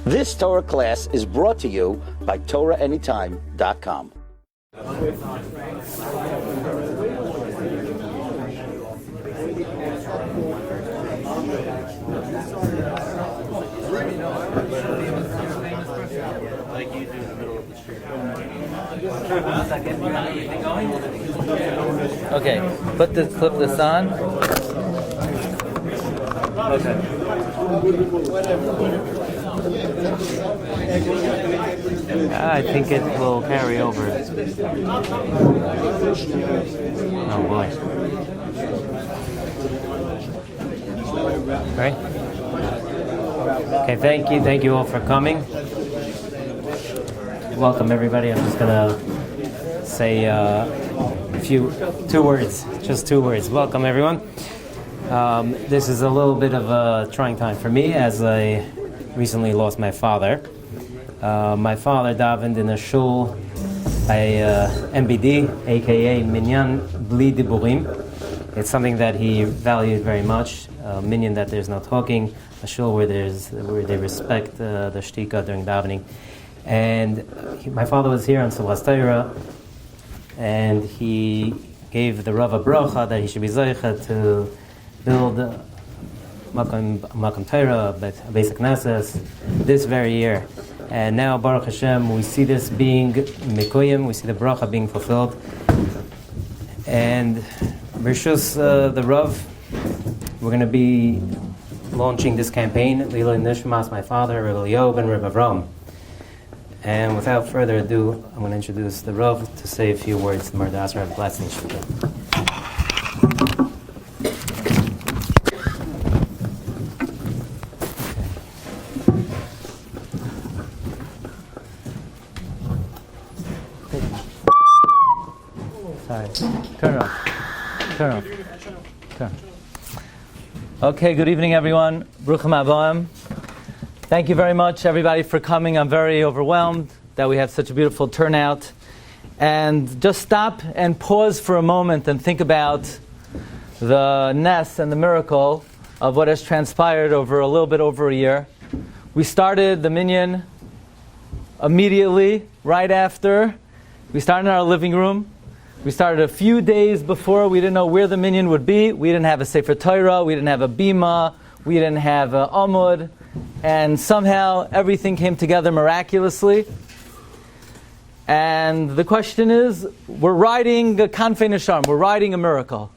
This Torah class is brought to you by TorahAnytime.com. Okay, put this, clip this on. Okay. I think it will carry over. Oh boy. Right? Okay, thank you all for coming. Welcome everybody. I'm just gonna say two words. Welcome everyone. This is a little bit of a trying time for me as I recently lost my father. My father davened in a shul by MBD, aka Minyan Bli Diburim. It's something that he valued very much. Minyan, that there's no talking. A shul where they respect the shtika during davening. And my father was here on Sedarhurst Torah, and he gave the Rav a bracha that he should be zeicha to build Makam Torah, Beis Hamikdash, this very year. And now, Baruch Hashem, we see this being mikoyim, we see the bracha being fulfilled. And Rishus, the Rav, we're going to be launching this campaign, Lila Nishmas, my father, Rabbi Yaakov and Rabbi Avram. And without further ado, I'm going to introduce the Rav to say a few words to Mardas Rabbi Glatstein. Sorry. Turn off. Okay, good evening everyone. Bruchim Aboim. Thank you very much, everybody, for coming. I'm very overwhelmed that we have such a beautiful turnout. And just stop and pause for a moment and think about the ness and the miracle of what has transpired over a little bit over a year. We started the minyan immediately, right after. We started in our living room. We started a few days before. We didn't know where the minyan would be. We didn't have a Sefer Torah. We didn't have a bima. We didn't have a amud. And somehow everything came together miraculously. And the question is, we're riding a kanfei nisham, we're riding a miracle.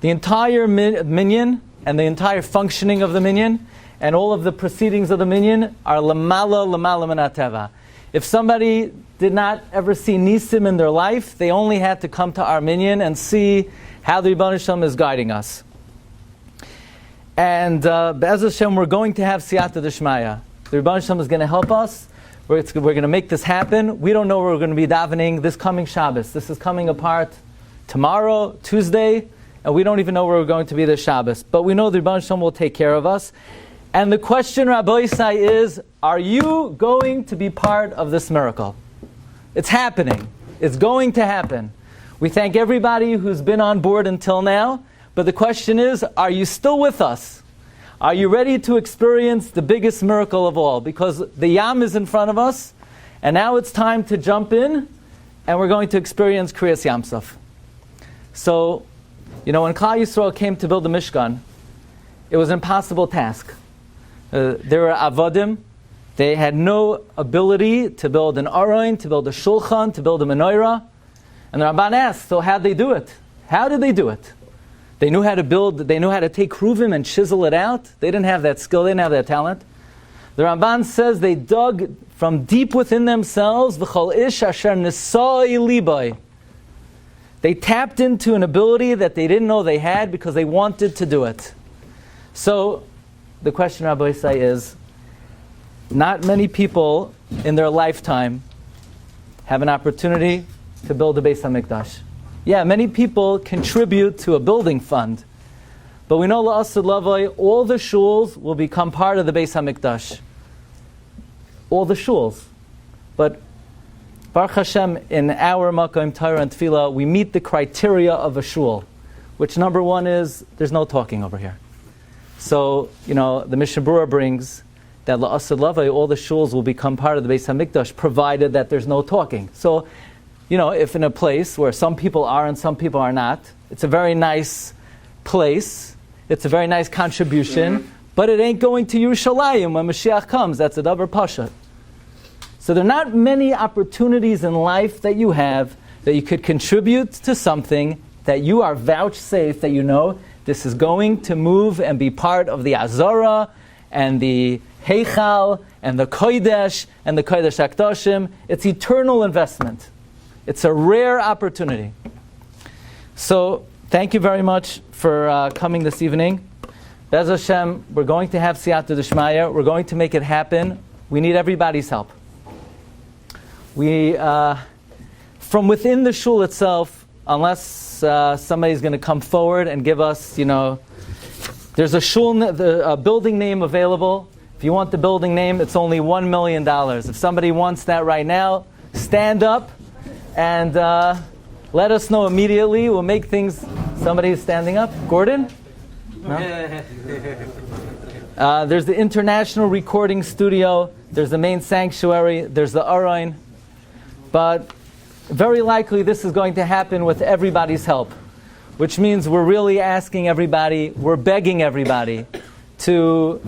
The entire minyan and the entire functioning of the minyan and all of the proceedings of the minyan are lamala min hateva. If somebody did not ever see nisim in their life, they only had to come to our minyan and see how the Rebbeinu Shalom is guiding us. And Be'ez Hashem, we're going to have siyata d'shmaya. The Rebbeinu Shalom is going to help us. We're going to make this happen. We don't know where we're going to be davening this coming Shabbos. This is coming apart tomorrow, Tuesday, and we don't even know where we're going to be this Shabbos. But we know the Rebbeinu Shalom will take care of us. And the question, Rabbi Isai, is, are you going to be part of this miracle? It's happening. It's going to happen. We thank everybody who's been on board until now. But the question is, are you still with us? Are you ready to experience the biggest miracle of all? Because the Yam is in front of us, and now it's time to jump in, and we're going to experience Kriyas Yamsuf. So, when Kahal Yisrael came to build the Mishkan, it was an impossible task. There were avodim. They had no ability to build an aron, to build a shulchan, to build a menorah. And the Ramban asked, so how'd they do it? How did they do it? They knew how to build, they knew how to take kruvim and chisel it out. They didn't have that skill, they didn't have that talent. The Ramban says they dug from deep within themselves, v'chol ish asher nisai libay. They tapped into an ability that they didn't know they had because they wanted to do it. So, the question, Rabbi Isai, is, not many people in their lifetime have an opportunity to build a Beis Hamikdash. Yeah, many people contribute to a building fund. But we know la'asud lavoi, all the shuls will become part of the Beis Hamikdash. All the shuls. But Baruch Hashem, in our Makom Torah and Tefillah, we meet the criteria of a shul. Which number one is, there's no talking over here. So, the Mishnah Berurah brings that la'asad lavai, all the shuls will become part of the Beis Hamikdash, provided that there's no talking. So, if in a place where some people are and some people are not, it's a very nice place, it's a very nice contribution, but it ain't going to Yerushalayim when Mashiach comes. That's a davar pasha. So there are not many opportunities in life that you have that you could contribute to something that you are vouchsafed, that this is going to move and be part of the Azara and the Heichal and the Kodesh and the Kodesh HaKadoshim. It's eternal investment. It's a rare opportunity. So thank you very much for coming this evening. Be'ez Hashem, we're going to have Siyata D'Shmaya. We're going to make it happen. We need everybody's help. We, from within the shul itself, unless somebody's going to come forward and give us, there's a shul, a building name available. If you want the building name, it's only $1 million. If somebody wants that right now, stand up and let us know immediately. We'll make things. Somebody's standing up. Gordon? No? There's the International Recording Studio. There's the main sanctuary. There's the Arain. But very likely this is going to happen with everybody's help, which means we're really asking everybody, we're begging everybody to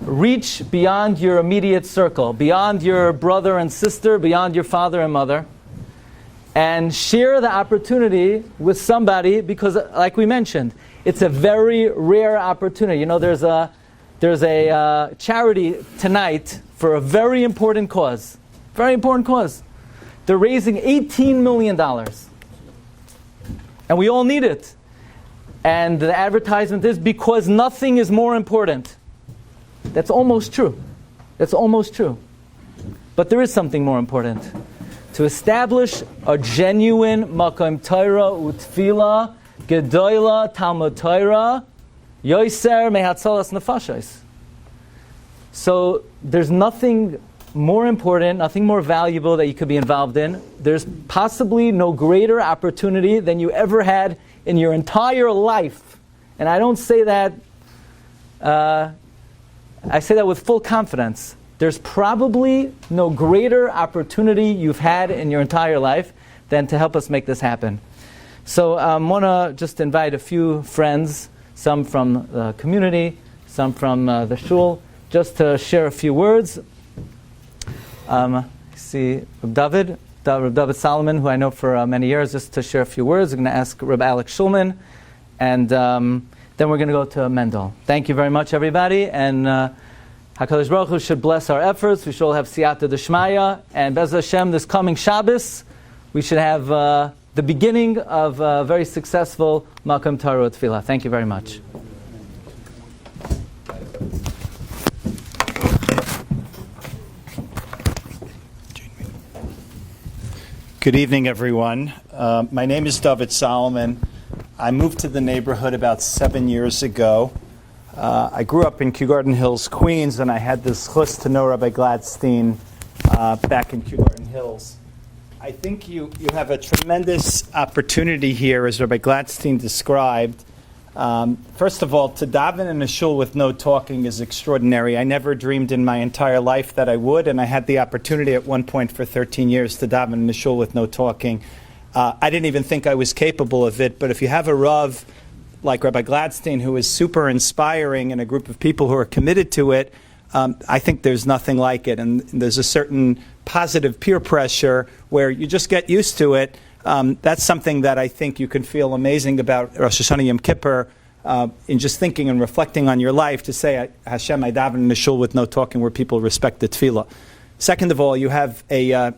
reach beyond your immediate circle, beyond your brother and sister, beyond your father and mother, and share the opportunity with somebody, because like we mentioned, it's a very rare opportunity. There's a charity tonight for a very important cause. Very important cause. They're raising $18 million. And we all need it. And the advertisement is because nothing is more important. That's almost true. That's almost true. But there is something more important. To establish a genuine Makom Torah Utfila Gedoyla Talmud Torah Yoiser Mehatzalas Nefashos. So there's nothing more important, nothing more valuable that you could be involved in. There's possibly no greater opportunity than you ever had in your entire life. And I don't say that, I say that with full confidence. There's probably no greater opportunity you've had in your entire life than to help us make this happen. So I want to just invite a few friends, some from the community, some from the shul, just to share a few words. See Rabbi David Solomon, who I know for many years, just to share a few words. We're going to ask Rabbi Alex Schulman, and then we're going to go to Mendel. Thank you very much, everybody, and HaKadosh Baruch Hu should bless our efforts. We should all have Siyata D'Shmaya, and Be'ez Hashem, this coming Shabbos, we should have the beginning of a very successful Makom Torah Tefillah. Thank you very much. Good evening, everyone. My name is David Solomon. I moved to the neighborhood about 7 years ago. I grew up in Kew Garden Hills, Queens, and I had this chus to know Rabbi Glatstein back in Kew Garden Hills. I think you have a tremendous opportunity here, as Rabbi Glatstein described. First of all, to daven in a shul with no talking is extraordinary. I never dreamed in my entire life that I would, and I had the opportunity at one point for 13 years to daven in a shul with no talking. I didn't even think I was capable of it, but if you have a Rav like Rabbi Glatstein, who is super inspiring, and a group of people who are committed to it, I think there's nothing like it. And there's a certain positive peer pressure where you just get used to it. That's something that I think you can feel amazing about Rosh Hashanah Yom Kippur, in just thinking and reflecting on your life, to say, Hashem, I daven in a shul with no talking, where people respect the tefillah. Second of all, you have the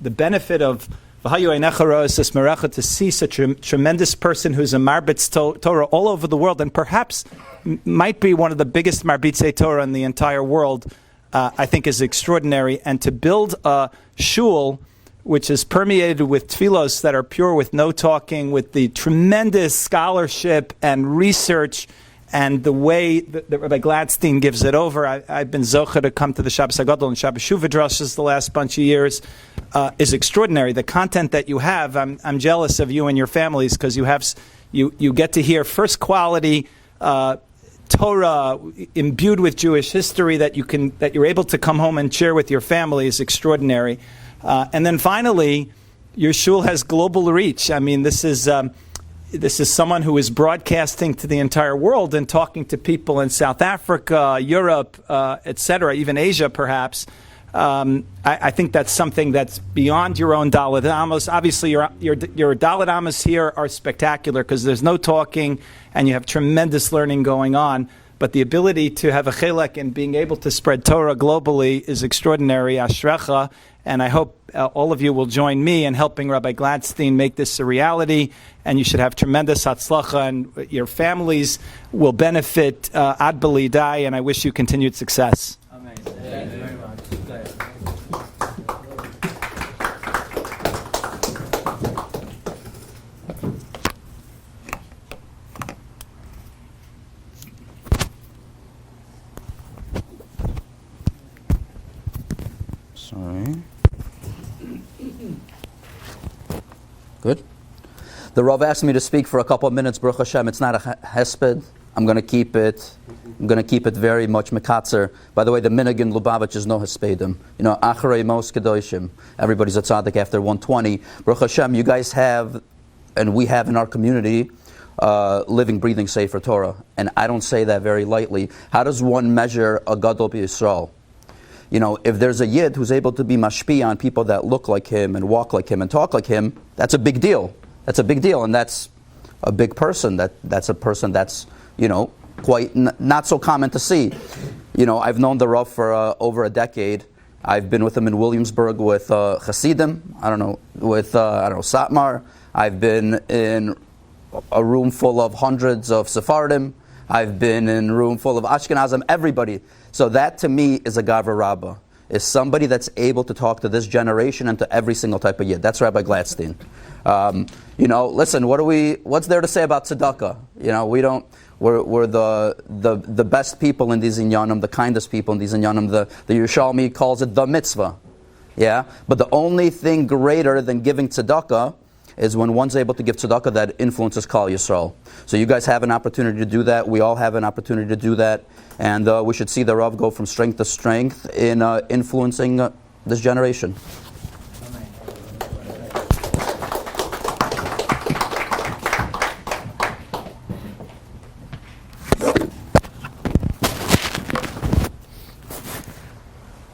benefit of to see such a tremendous person who's a marbitz Torah all over the world, and perhaps might be one of the biggest marbitzei Torah in the entire world, I think is extraordinary. And to build a shul which is permeated with tefillos that are pure, with no talking, with the tremendous scholarship and research and the way that Rabbi Glatstein gives it over. I've been zocher to come to the Shabbos HaGadol and Shabbos Shuvah drushes the last bunch of years, is extraordinary. The content that you have, I'm jealous of you and your families, because you get to hear first quality Torah imbued with Jewish history that you're able to come home and share with your family is extraordinary. And then finally, your shul has global reach. I mean, this is someone who is broadcasting to the entire world and talking to people in South Africa, Europe, etc., even Asia, perhaps. I think that's something that's beyond your own Dalet Amos. Obviously, your Dalet Amos here are spectacular because there's no talking and you have tremendous learning going on. But the ability to have a chelek and being able to spread Torah globally is extraordinary. Ashrecha. And I hope all of you will join me in helping Rabbi Glatstein make this a reality. And you should have tremendous hatzlacha, and your families will benefit ad b'lidai. And I wish you continued success. Amen. Thank you very much. Sorry. Good. The Rav asked me to speak for a couple of minutes. Baruch Hashem, it's not a hesped. I'm going to keep it very much mekatzer. By the way, the minhag in Lubavitch is no hespedim. You know, acharei mos kedoshim. Everybody's a tzaddik after 120. Baruch Hashem, you guys have, and we have in our community, living, breathing Sefer Torah. And I don't say that very lightly. How does one measure a gadol b'Yisrael? You know, if there's a yid who's able to be mashpi on people that look like him and walk like him and talk like him, that's a big deal. That's a big deal, and that's a big person. That's a person that's, you know, quite not so common to see. You know, I've known the Rav for over a decade. I've been with him in Williamsburg with Hasidim. With Satmar. I've been in a room full of hundreds of Sephardim. I've been in a room full of Ashkenazim. Everybody. So that to me is a Gavra Rabbah. Is somebody that's able to talk to this generation and to every single type of yid. That's Rabbi Glatstein. You know, listen. What's there to say about tzedakah? You know, we're the best people in these inyanim, the kindest people in these inyanim. The Yerushalmi calls it the mitzvah. Yeah, but the only thing greater than giving tzedakah is when one's able to give tzedakah that influences Kahal Yisrael. So you guys have an opportunity to do that. We all have an opportunity to do that. And we should see the Rav go from strength to strength in influencing this generation.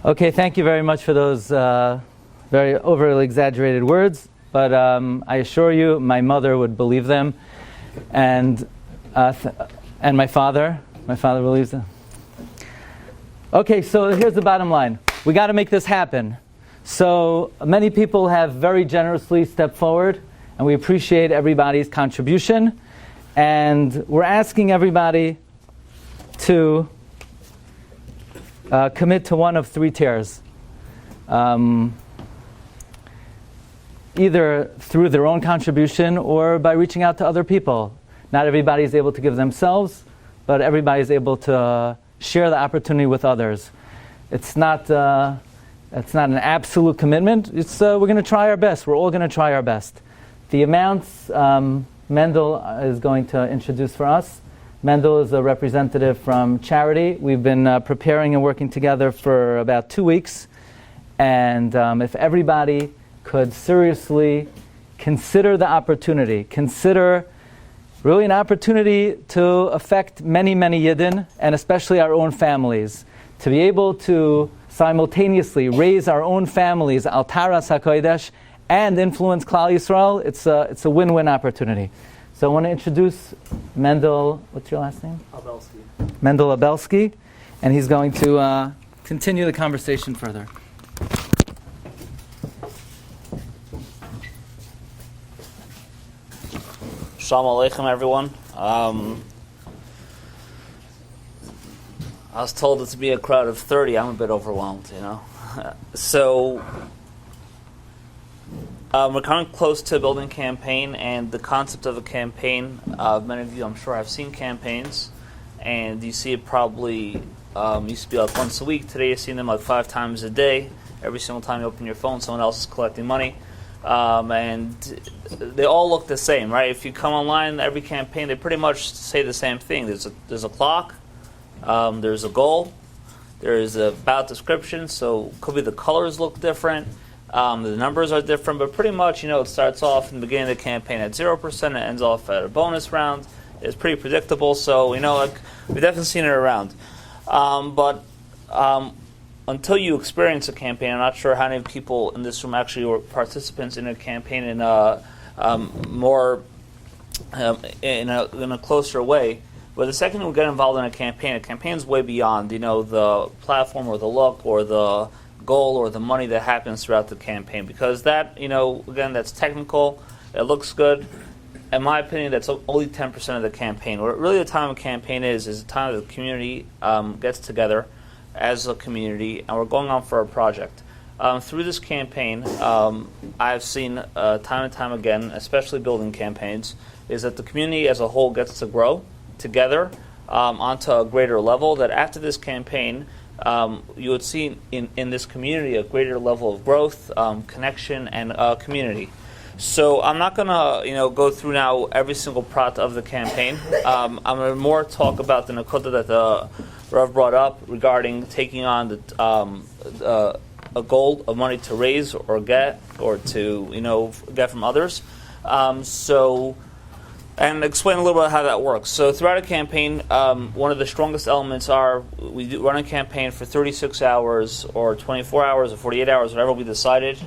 Okay, thank you very much for those very overly exaggerated words. But I assure you, my mother would believe them, and my father believes them. Okay, so here's the bottom line: we got to make this happen. So many people have very generously stepped forward, and we appreciate everybody's contribution. And we're asking everybody to commit to one of three tiers. Either through their own contribution or by reaching out to other people. Not everybody is able to give themselves, but everybody is able to share the opportunity with others. It's not an absolute commitment. It's we're going to try our best. We're all going to try our best. The amounts Mendel is going to introduce for us. Mendel is a representative from charity. We've been preparing and working together for about 2 weeks. And if everybody could seriously consider the opportunity, consider really an opportunity to affect many, many Yidden, and especially our own families, to be able to simultaneously raise our own families, al Taras HaKodesh, and influence Klal Yisrael. It's a win-win opportunity. So I want to introduce Mendel, what's your last name? Abelsky. Mendel Abelsky, and he's going to continue the conversation further. Shalom Aleichem, everyone. I was told it to be a crowd of 30. I'm a bit overwhelmed, you know. So we're coming close to a building campaign, and the concept of a campaign, many of you, I'm sure, have seen campaigns, and you see it probably used to be like once a week. Today you're seeing them like 5 times a day. Every single time you open your phone, someone else is collecting money. And they all look the same, right? If you come online, every campaign, they pretty much say the same thing. There's a clock, There's a goal. There is a about description, so could be the colors look different. The numbers are different, but pretty much, it starts off in the beginning of the campaign at 0%, it ends off at a bonus round. It's pretty predictable, so, we've definitely seen it around. But until you experience a campaign, I'm not sure how many people in this room actually were participants in a campaign in more in a closer way. But the second we get involved in a campaign is way beyond, the platform or the look or the goal or the money that happens throughout the campaign. Because that, again, that's technical, it looks good. In my opinion, that's only 10% of the campaign. What really the time of campaign is the time the community gets together as a community, and we're going on for a project. Through this campaign, I've seen time and time again, especially building campaigns, is that the community as a whole gets to grow together onto a greater level, that after this campaign, you would see in this community a greater level of growth, connection, and community. So I'm not going to go through now every single part of the campaign. I'm going to more talk about the nakuda that the Rav brought up regarding taking on a goal of money to raise or get or to get from others. And explain a little bit how that works. So throughout a campaign, one of the strongest elements are we run a campaign for 36 hours or 24 hours or 48 hours, whatever we decided,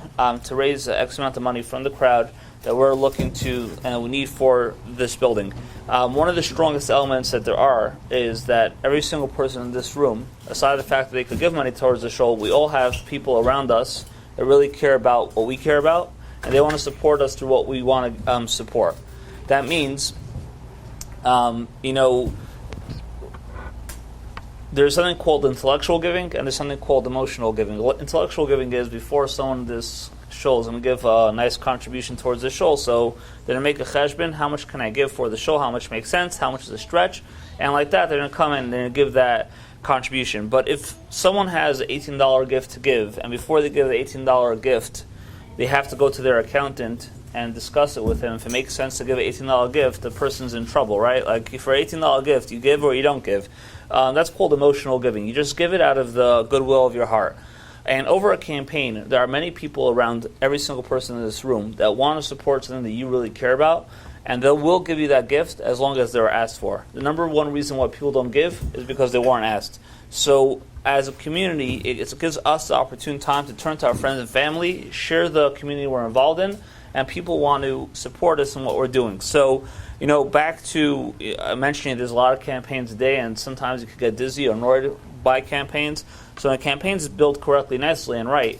to raise X amount of money from the crowd that we're looking to and we need for this building. One of the strongest elements that there are is that every single person in this room, aside from the fact that they could give money towards the show, we all have people around us that really care about what we care about, and they want to support us through what we want to support. That means, there's something called intellectual giving and there's something called emotional giving. What intellectual giving is before someone this show is going to give a nice contribution towards the show, so they're going to make a cheshbon, how much can I give for the show, how much makes sense, how much is a stretch, and like that they're going to come in and they're going to give that contribution. But if someone has an $18 gift to give, and before they give the $18 gift, they have to go to their accountant and discuss it with him. If it makes sense to give an $18 gift, the person's in trouble, right? Like, for an $18 gift, you give or you don't give. That's called emotional giving. You just give it out of the goodwill of your heart. And over a campaign, there are many people around every single person in this room that want to support something that you really care about, and they will give you that gift as long as they're asked for. The number one reason why people don't give is because they weren't asked. So as a community, it gives us the opportune time to turn to our friends and family, share the community we're involved in, and people want to support us in what we're doing. So, back to mentioning there's a lot of campaigns a day, and sometimes you could get dizzy or annoyed by campaigns. So when a campaign is built correctly, nicely, and right,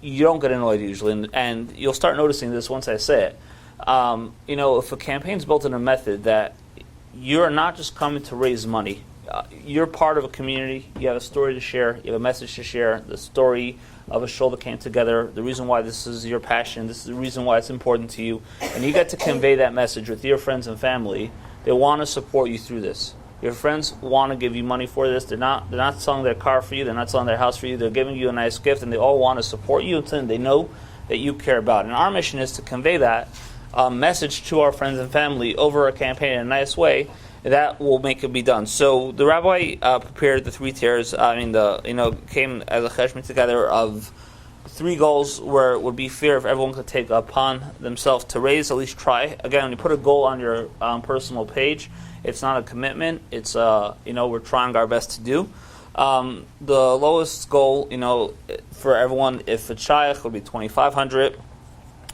you don't get annoyed usually, and you'll start noticing this once I say it. If a campaign is built in a method that you're not just coming to raise money, you're part of a community, you have a story to share, you have a message to share, the story of a show that came together, the reason why this is your passion, this is the reason why it's important to you, and you get to convey that message with your friends and family. They want to support you through this. Your friends want to give you money for this. They're not selling their car for you, they're not selling their house for you, they're giving you a nice gift, and they all want to support you until they know that you care about it. And our mission is to convey that message to our friends and family over a campaign in a nice way that will make it be done. So the rabbi prepared the three tiers. Came as a cheshbon together of three goals where it would be fair if everyone could take upon themselves to raise, at least try. Again, when you put a goal on your personal page, it's not a commitment. It's we're trying our best to do. The lowest goal, for everyone, if it's shaykh, would be $2,500,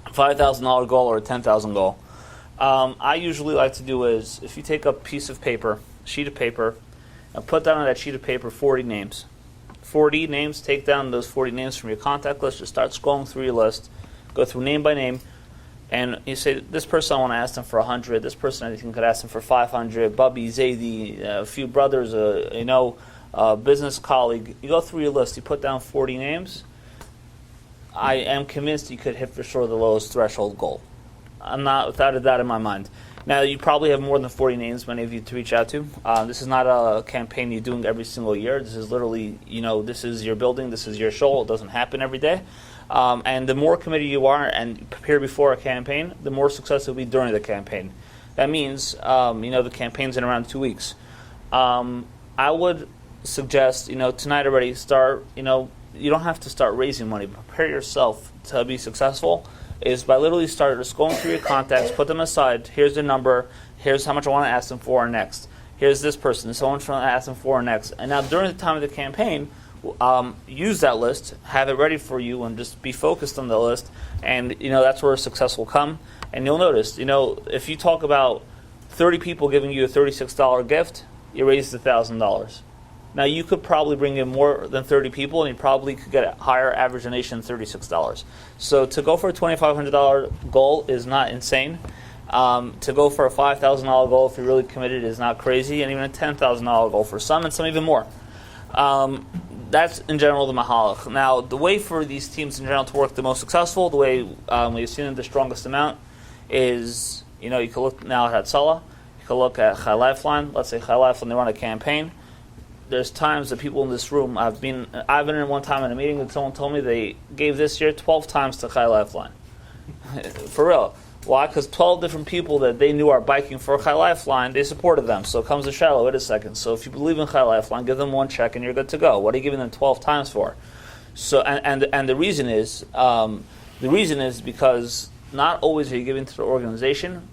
$5,000 goal, or a $10,000 goal. I usually like to do is, if you take a piece of paper, sheet of paper, and put down on that sheet of paper 40 names. 40 names, take down those 40 names from your contact list, just start scrolling through your list, go through name by name, and you say, this person I want to ask them for 100, this person I think could ask them for 500, Bubby, Zaidi, a few brothers, a business colleague. You go through your list, you put down 40 names. I am convinced you could hit for sure the lowest threshold goal. I'm not without a doubt in my mind. Now, you probably have more than 40 names, many of you, to reach out to. This is not a campaign you're doing every single year. This is literally, this is your building, this is your show. It doesn't happen every day. And the more committed you are and prepare before a campaign, the more success it will be during the campaign. That means, the campaign's in around 2 weeks. I I would suggest, tonight already start, you don't have to start raising money. Prepare yourself to be successful is by literally start just going through your contacts, put them aside. Here's the number. Here's how much I want to ask them for next. Here's this person. So much I want to ask them for next. And now during the time of the campaign, use that list, have it ready for you, and just be focused on the list. And that's where success will come. And you'll notice, if you talk about 30 people giving you a $36 gift, you raised $1,000. Now you could probably bring in more than 30 people, and you probably could get a higher average donation than $36. So to go for a $2,500 goal is not insane. To go for a $5,000 goal if you're really committed is not crazy, and even a $10,000 goal for some, and some even more. That's in general the mahalach. Now, the way for these teams in general to work the most successful, the way we've seen it the strongest amount, is you can look now at Hatzalah, you can look at Chai Lifeline. Let's say Chai Lifeline, they run a campaign. There's times that people in this room, I've been in one time in a meeting that someone told me they gave this year 12 times to Chai Lifeline. For real. Why? Because 12 different people that they knew are biking for Chai Lifeline, they supported them. So it comes to shallow. Wait a second. So if you believe in Chai Lifeline, give them one check and you're good to go. What are you giving them 12 times for? So and the reason is because not always are you giving to the organization.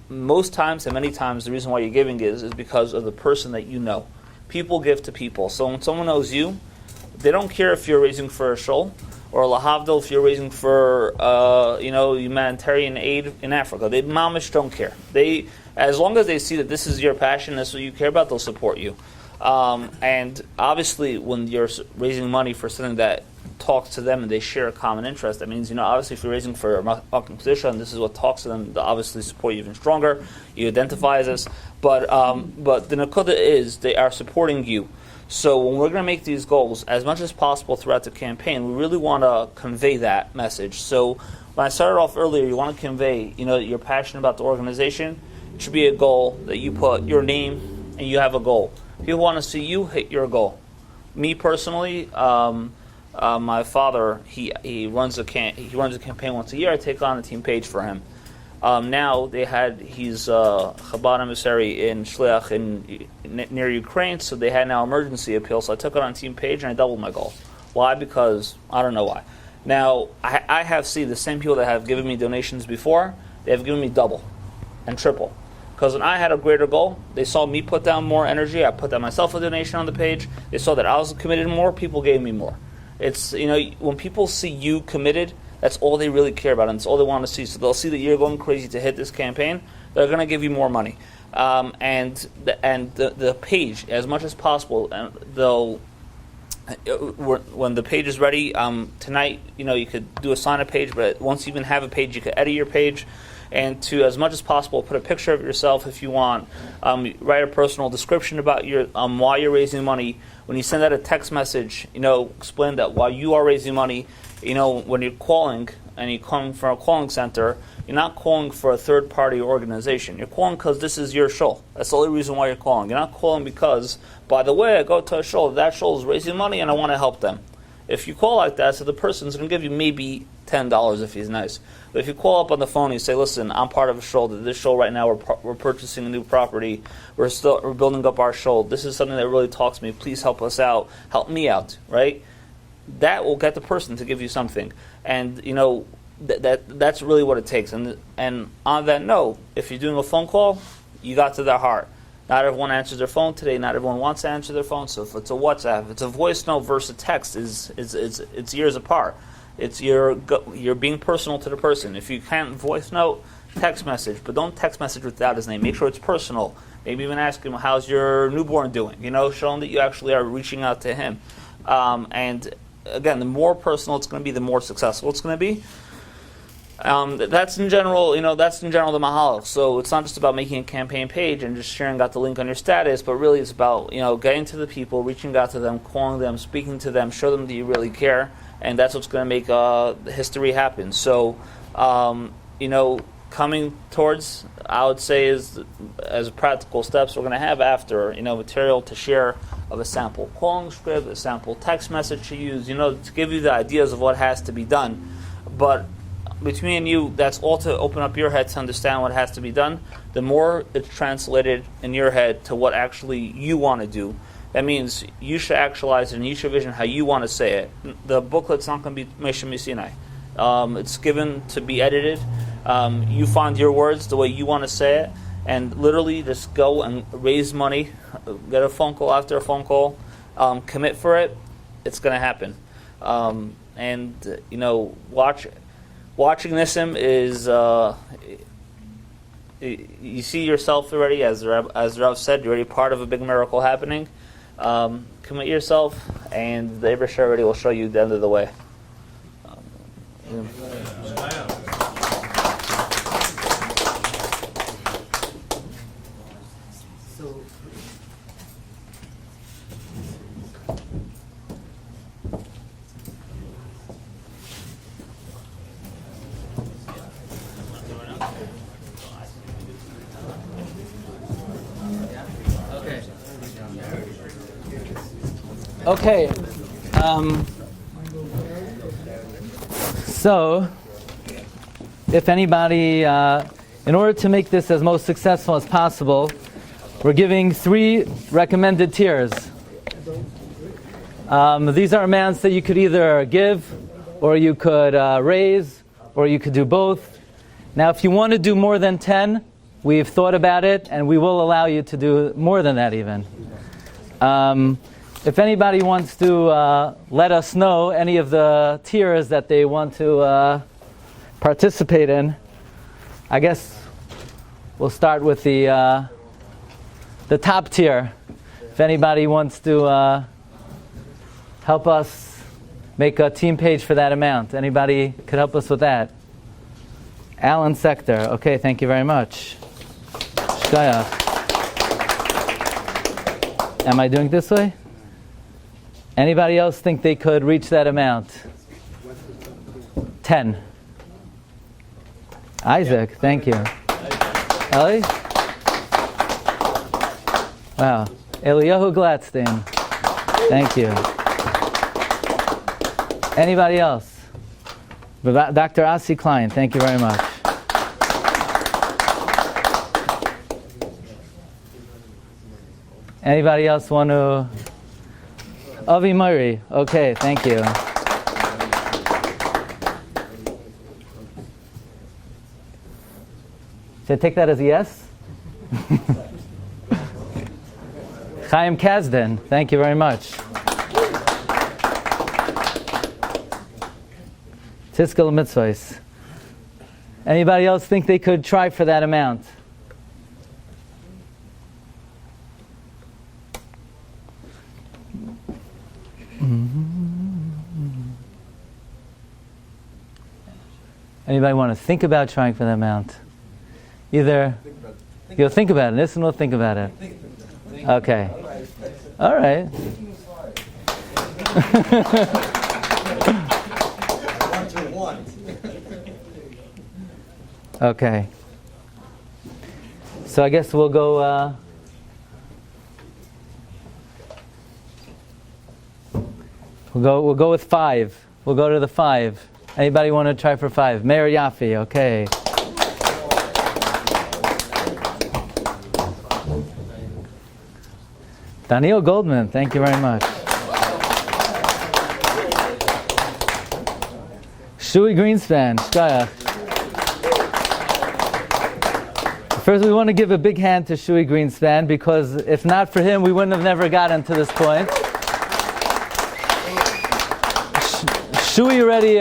Most times and many times the reason why you're giving is because of the person that you know. People give to people. So when someone knows you, they don't care if you're raising for a shul or lahavdil if you're raising for humanitarian aid in Africa. They mamish don't care. They, as long as they see that this is your passion, that's what you care about, they'll support you. And obviously, when you're raising money for something that talks to them and they share a common interest, that means obviously if you're raising for a Malkum Kedusha and this is what talks to them, they'll obviously support you even stronger. You identify as this, but the nakuda is they are supporting you. So when we're going to make these goals, as much as possible throughout the campaign, we really want to convey that message. So when I started off earlier, you want to convey, that you're passionate about the organization. It should be a goal that you put your name and you have a goal. People want to see you hit your goal. Me personally, my father, he runs a campaign once a year. I take on the team page for him. Now he's a Chabad emissary in Shliach near Ukraine, so they had now emergency appeal. So I took it on team page and I doubled my goal. Why? Because I don't know why. Now I have seen the same people that have given me donations before. They have given me double and triple. Because when I had a greater goal, they saw me put down more energy. I put down myself a donation on the page. They saw that I was committed more. People gave me more. It's when people see you committed, that's all they really care about, and it's all they want to see. So they'll see that you're going crazy to hit this campaign. They're going to give you more money, and the page as much as possible. And they'll when the page is ready tonight, you could do a sign-up page. But once you even have a page, you could edit your page, and to as much as possible put a picture of yourself if you want. Write a personal description about your why you're raising money. When you send out a text message, explain that while you are raising money. When you're calling and you're calling from a calling center, you're not calling for a third-party organization. You're calling because this is your shul. That's the only reason why you're calling. You're not calling because, by the way, I go to a shul. That shul is raising money and I want to help them. If you call like that, so the person's going to give you maybe $10 if he's nice. But if you call up on the phone and you say, listen, I'm part of a shul. This shul right now, we're purchasing a new property. We're building up our shul. This is something that really talks to me. Please help us out. Help me out, right? That will get the person to give you something, and that's really what it takes. And on that note, if you're doing a phone call, you got to their heart. Not everyone answers their phone today. Not everyone wants to answer their phone. So if it's a WhatsApp, if it's a voice note versus a text, it's years apart. It's you're being personal to the person. If you can't voice note, text message, but don't text message without his name. Make sure it's personal. Maybe even ask him, "How's your newborn doing?" Show him that you actually are reaching out to him, and again, the more personal it's going to be, the more successful it's going to be. That's in general, the mahalach. So it's not just about making a campaign page and just sharing out the link on your status, but really it's about getting to the people, reaching out to them, calling them, speaking to them, show them that you really care, and that's what's going to make history happen. So coming towards, I would say, is as practical steps we're going to have after material to share of a sample calling script, a sample text message to use, to give you the ideas of what has to be done. But between and you, that's all to open up your head to understand what has to be done. The more it's translated in your head to what actually you want to do, That means you should actualize it and you should vision how you want to say it. The booklet's not going to be Moshe Sinai. It's given to be edited. You find your words the way you want to say it, and literally just go and raise money, get a phone call after a phone call, commit for it. It's going to happen. Watching Nissim is you see yourself already, as Rav said, you're already part of a big miracle happening. Commit yourself, and the Eibusher already will show you the end of the way. Okay. So, if anybody, in order to make this as most successful as possible, we're giving 3 recommended tiers. These are amounts that you could either give, or you could raise, or you could do both. Now, if you want to do more than 10, we've thought about it, and we will allow you to do more than that even. If anybody wants to let us know any of the tiers that they want to participate in, I guess we'll start with the top tier. If anybody wants to help us make a team page for that amount, anybody could help us with that? Alan Sector. Okay, thank you very much. Shkaya. Am I doing it this way? Anybody else think they could reach that amount? 10. Isaac, thank you. Ellie? Wow. Eliyahu Glatstein. Thank you. Anybody else? Dr. Asi Klein, thank you very much. Anybody else want to? Avi Murray, okay, thank you. Should I take that as a yes? Chaim Kazdan, thank you very much. Tiskel Mitzvahs. Anybody else think they could try for that amount? Anybody want to think about trying for that amount? Either you'll think about it, listen, we'll think about it. Okay. All right. Okay. So I guess we'll go. We'll go with 5. We'll go to the 5. Anybody want to try for 5? Mayor Yaffe, okay. Daniel Goldman, thank you very much. Shui Greenspan, Shkaya. First, we want to give a big hand to Shui Greenspan, because if not for him, we wouldn't have never gotten to this point. Shui already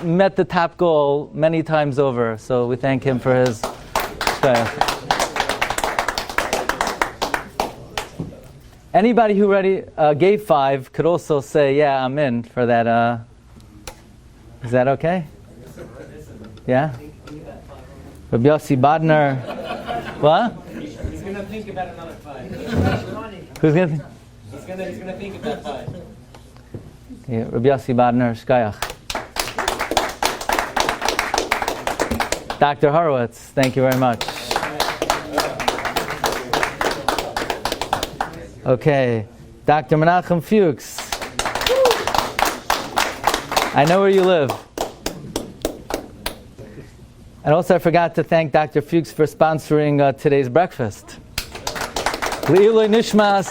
met the top goal many times over, so we thank him for his. Anybody who already gave 5 could also say, "Yeah, I'm in for that." Is that okay? Yeah. Rabbi Yossi Badner. What? He's going to think about another 5. Who's going to? He's going to think about 5. Yeah, Rabbi Yossi Badner, Shkayach. Dr. Horowitz, thank you very much. Okay, Dr. Menachem Fuchs. I know where you live. And also I forgot to thank Dr. Fuchs for sponsoring today's breakfast. Le'iloi Nishmas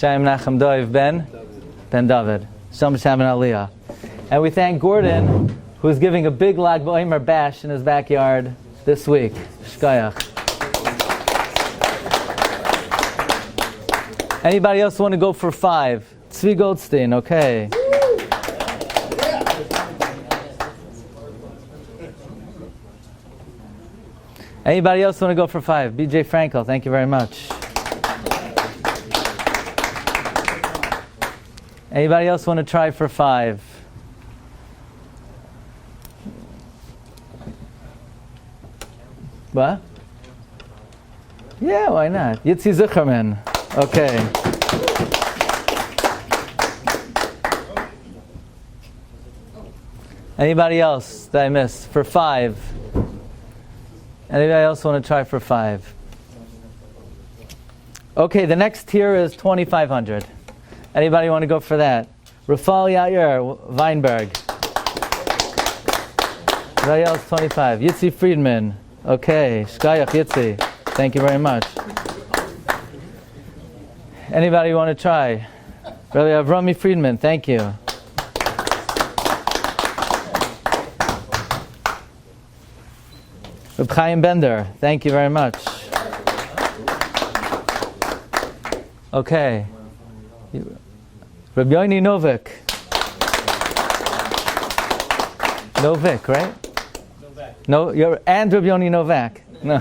Shem Nachem Doiv Ben David. Shalom Shem and Aliyah. And we thank Gordon, who's giving a big Lag BaOmer bash in his backyard this week. Shkoyach. Anybody else want to go for 5? Tzvi Goldstein, okay. Anybody else want to go for 5? BJ Frankel, thank you very much. Anybody else want to try for 5? What? Yeah, why not? Yitzi Zuckerman. Okay. Anybody else that I missed for 5? Anybody else want to try for 5? Okay, the next tier is 2,500. Anybody want to go for that? Rafal Yair Weinberg. Anybody else 25? Yitzi Friedman. Okay, Shkayach Yitzi. Thank you very much. Anybody want to try? Rabbi Avrami Friedman, thank you. Reb Chaim Bender, thank you very much. Okay. Reb Yoni Novik. Novik, right? Novak. No, you're and Reb Yoni Novak. No.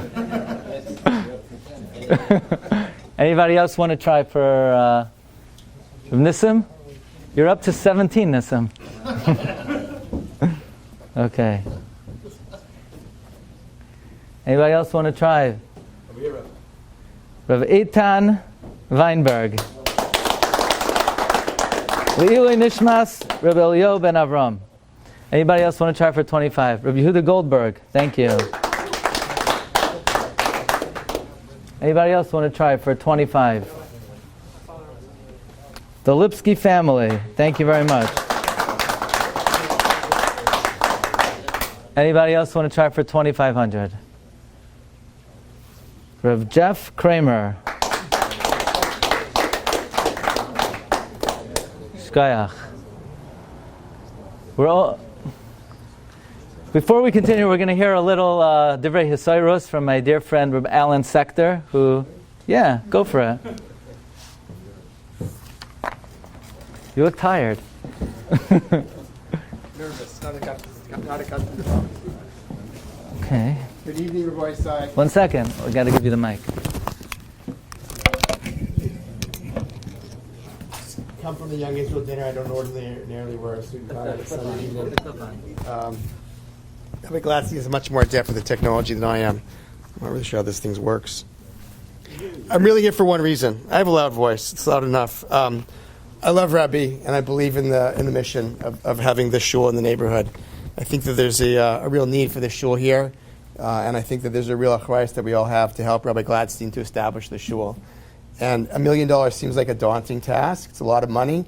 Anybody else want to try for Nissim? You're up to 17, Nissim. Okay. Anybody else want to try? Rav Eitan Weinberg. Le'ilui Nishmas, Rav Elio ben Avram. Anybody else want to try for 25? Rav Yehuda Goldberg, thank you. Anybody else want to try for 25? The Lipsky family, thank you very much. Anybody else want to try for 2,500? Rav Jeff Kramer. Shkayach. Before we continue, we're going to hear a little Divrei Hisayrus from my dear friend Reb Alan Sector, who, yeah, go for it. You look tired. Nervous. Not accustomed to talking. Okay. Good evening, Rabbi Sai. 1 second. We got to give you the mic. Come from the Young Israel dinner. I don't ordinarily wear a suit and tie on a Sunday evening. Rabbi Glatstein is much more adept with the technology than I am. I'm not really sure how this thing works. I'm really here for one reason. I have a loud voice. It's loud enough. I love Rabbi, and I believe in the mission of having this shul in the neighborhood. I think that there's a real need for this shul here, and I think that there's a real achrayus that we all have to help Rabbi Glatstein to establish the shul. And $1 million seems like a daunting task. It's a lot of money.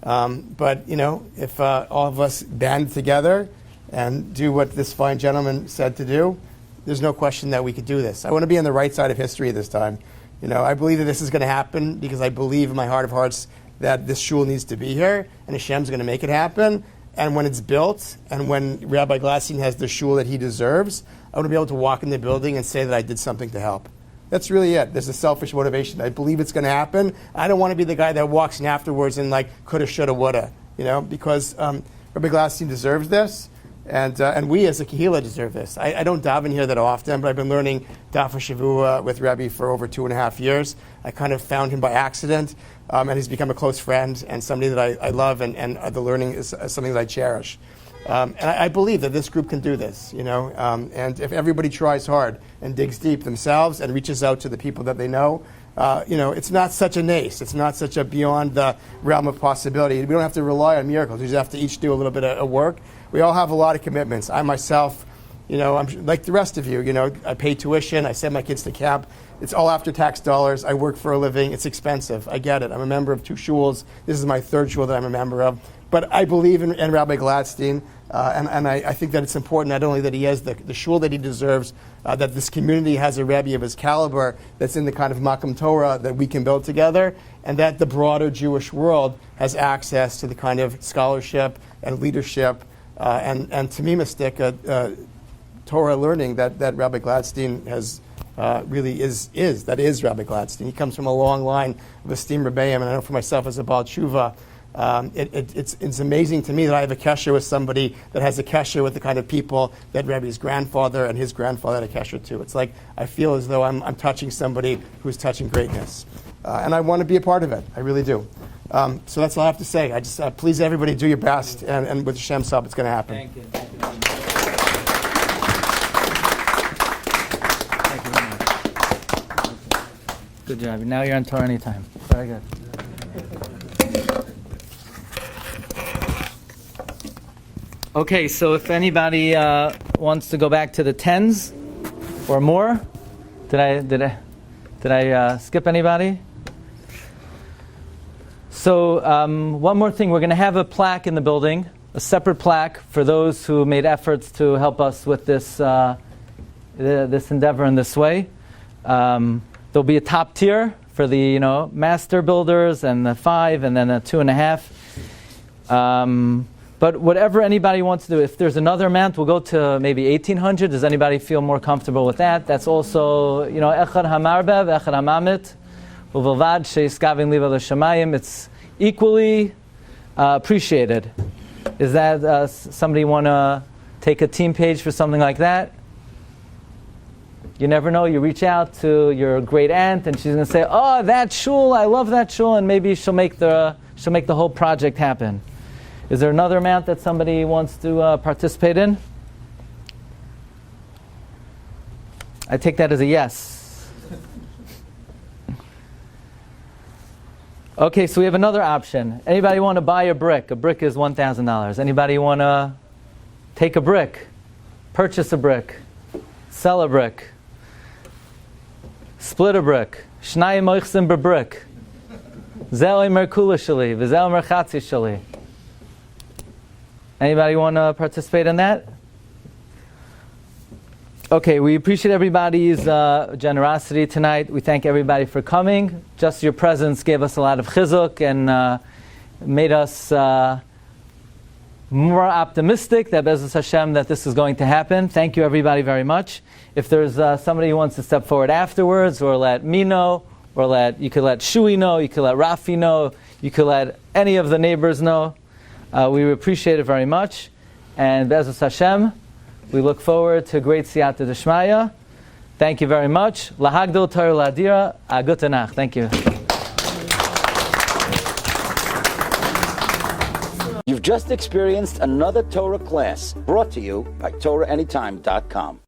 But, you know, if all of us band together and do what this fine gentleman said to do, there's no question that we could do this. I want to be on the right side of history this time. You know, I believe that this is going to happen because I believe in my heart of hearts that this shul needs to be here, and Hashem's going to make it happen. And when it's built, and when Rabbi Glatstein has the shul that he deserves, I want to be able to walk in the building and say that I did something to help. That's really it. There's a selfish motivation. I believe it's going to happen. I don't want to be the guy that walks in afterwards and like coulda, shoulda, woulda, you know, because Rabbi Glatstein deserves this, and we as a Kehillah deserve this. I don't daven here that often, but I've been learning Daf Shavua with Rabbi for over 2.5 years. I kind of found him by accident, and he's become a close friend and somebody that I love, and the learning is something that I cherish. And I believe that this group can do this, you know, and if everybody tries hard and digs deep themselves and reaches out to the people that they know, you know, it's not such a nace. It's not such a beyond the realm of possibility. We don't have to rely on miracles. We just have to each do a little bit of work. We all have a lot of commitments. I myself, you know, I'm like the rest of you, you know, I pay tuition. I send my kids to camp. It's all after-tax dollars. I work for a living. It's expensive. I get it. I'm a member of 2 shuls. This is my 3rd shul that I'm a member of. But I believe in Rabbi Glatstein, and I think that it's important not only that he has the shul that he deserves, that this community has a Rebbe of his caliber that's in the kind of Makam Torah that we can build together, and that the broader Jewish world has access to the kind of scholarship and leadership and tamimistic Torah learning that Rabbi Glatstein has really is. That is Rabbi Glatstein. He comes from a long line of esteemed Rebbeim, and I know for myself as a Baal Tshuva, it's amazing to me that I have a kesher with somebody that has a kesher with the kind of people that Rebbe's grandfather and his grandfather had a kesher to. It's like I feel as though I'm touching somebody who's touching greatness. And I want to be a part of it. I really do. So that's all I have to say. I just please everybody do your best, and with Hashem's help, it's going to happen. Thank you. Thank you very much. Thank you very much. Good job. Now you're on Torah anytime. Very good. Okay, so if anybody wants to go back to the 10s or more, did I skip anybody? So one more thing, we're going to have a plaque in the building, a separate plaque for those who made efforts to help us with this this endeavor in this way. There'll be a top tier for the master builders and the 5 and then a 2.5. But whatever anybody wants to do, if there's another amount, we'll go to maybe 1,800. Does anybody feel more comfortable with that? That's also, echad hamarbev, echad hamamit, uvilvad sheiskavin liva l'shamayim. It's equally appreciated. Is that somebody want to take a team page for something like that? You never know. You reach out to your great aunt, and she's going to say, "Oh, that shul, I love that shul," and maybe she'll make the whole project happen. Is there another amount that somebody wants to participate in? I take that as a yes. Okay, so we have another option. Anybody want to buy a brick? A brick is $1,000. Anybody want to take a brick, purchase a brick, sell a brick, split a brick? Shnayim moichsim b'brick. Zel omer kula shali, v'zel omer chatzi shali. Anybody want to participate in that? Okay, we appreciate everybody's generosity tonight. We thank everybody for coming. Just your presence gave us a lot of chizuk and made us more optimistic that Be'ezus Hashem that this is going to happen. Thank you everybody very much. If there's somebody who wants to step forward afterwards, or let me know, or you could let Shui know, you could let Rafi know, you could let any of the neighbors know. We appreciate it very much. And Be'ezus Hashem, we look forward to great Siyata D'Shmaya. Thank you very much. Lahagdol Torah Ladira. Agutanach. Thank you. You've just experienced another Torah class brought to you by TorahAnytime.com.